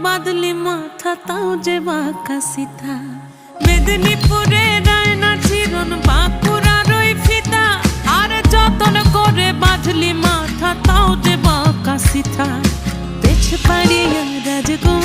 বাদলি মাথা তাও যে বাঁকা সিথা মেদিনীপুরে রায়না চিরন বাঁকুড়ার ওই ফিতা আর যতন করে বাঁধলি মাথা তাও যে বাঁকা সিথা পেছ পাড়িয়া রাজগো